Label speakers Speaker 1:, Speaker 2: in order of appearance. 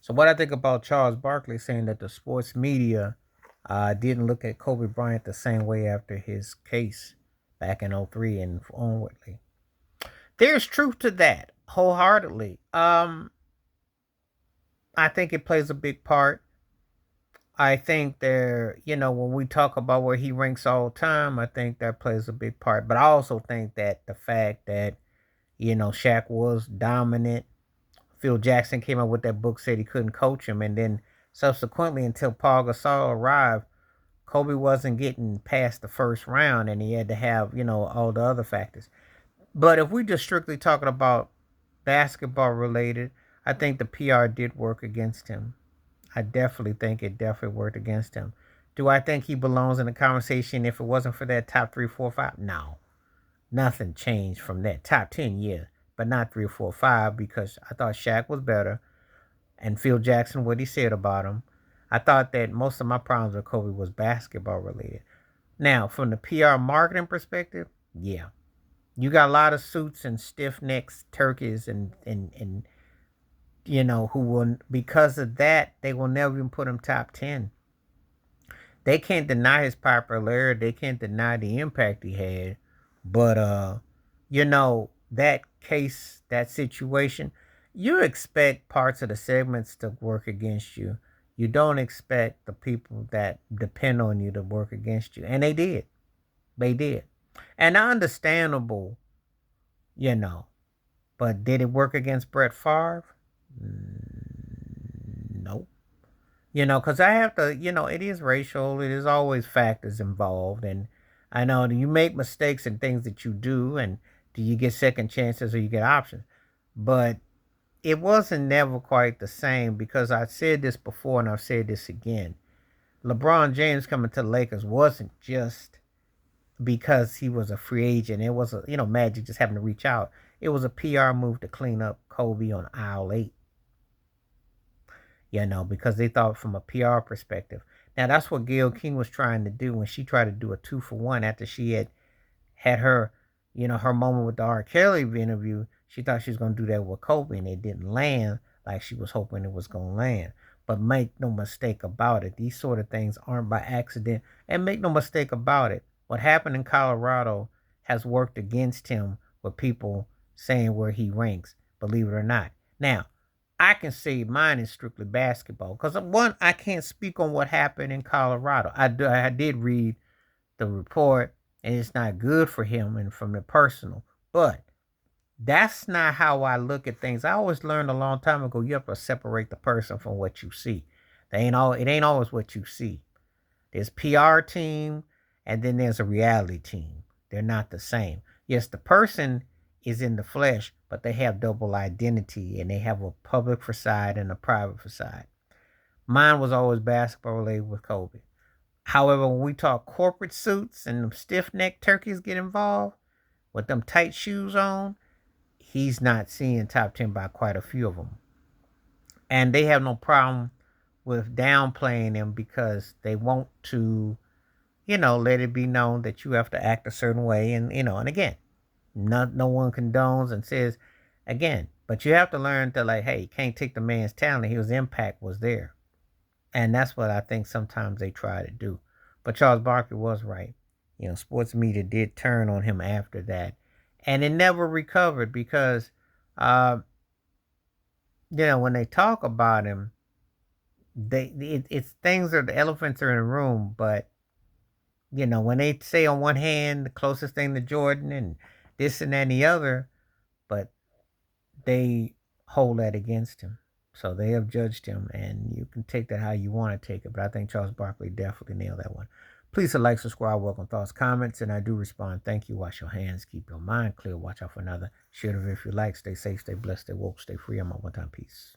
Speaker 1: So what I think about Charles Barkley saying that the sports media didn't look at Kobe Bryant the same way after his case back in '03 and onwardly. There's truth to that wholeheartedly. I think it plays a big part. I think when we talk about where he ranks all time, I think that plays a big part. But I also think that the fact that, Shaq was dominant. Phil Jackson came out with that book, said he couldn't coach him. And then subsequently, until Paul Gasol arrived, Kobe wasn't getting past the first round and he had to have, all the other factors. But if we just strictly talking about basketball related, I think the PR did work against him. I definitely think it definitely worked against him. Do I think he belongs in the conversation if it wasn't for that top three, four, five? No. Nothing changed from that. Top 10, yeah. But not three, four, five because I thought Shaq was better and Phil Jackson, what he said about him. I thought that most of my problems with Kobe was basketball related. Now, from the PR marketing perspective, yeah. You got a lot of suits and stiff necks, turkeys, and who will, because of that, they will never even put him top 10. They can't deny his popularity. They can't deny the impact he had. But, that case, that situation, you expect parts of the segments to work against you. You don't expect the people that depend on you to work against you. And they did. They did. And understandable, you know. But did it work against Brett Favre? Nope. Because I have to, it is racial. It is always factors involved. And I know you make mistakes in things that you do. And do you get second chances or you get options? But it wasn't never quite the same because I said this before and I've said this again. LeBron James coming to the Lakers wasn't just because he was a free agent. It was Magic just having to reach out. It was a PR move to clean up Kobe on aisle 8, because they thought from a PR perspective. Now that's what Gayle King was trying to do when she tried to do a 2-for-1 after she had her, her moment with the R. Kelly interview. She thought she was going to do that with Kobe, and it didn't land like she was hoping it was going to land. But make no mistake about it, these sort of things aren't by accident. And make no mistake about it, what happened in Colorado has worked against him with people saying where he ranks, believe it or not. Now, I can say mine is strictly basketball because, one, I can't speak on what happened in Colorado. I did read the report, and it's not good for him and from the personal. But that's not how I look at things. I always learned a long time ago you have to separate the person from what you see. It ain't always what you see. There's PR team and then there's a reality team. They're not the same. Yes, the person is in the flesh, but they have double identity and they have a public facade and a private facade. Mine was always basketball related with Kobe. However, when we talk corporate suits and them stiff necked turkeys get involved with them tight shoes on, he's not seeing top 10 by quite a few of them. And they have no problem with downplaying him because they want to, let it be known that you have to act a certain way. And again, no one condones and says, again, but you have to learn to, like, hey, you can't take the man's talent. His impact was there. And that's what I think sometimes they try to do. But Charles Barkley was right. Sports media did turn on him after that. And it never recovered because, uh, when they talk about him, it's things are the elephants are in the room. But, when they say on one hand, the closest thing to Jordan and this and that and the other, but they hold that against him. So they have judged him, and you can take that how you want to take it. But I think Charles Barkley definitely nailed that one. Please like, subscribe, welcome thoughts, comments, and I do respond. Thank you. Wash your hands. Keep your mind clear. Watch out for another. Share the video if you like. Stay safe, stay blessed, stay woke, stay free. I'm out one time. Peace.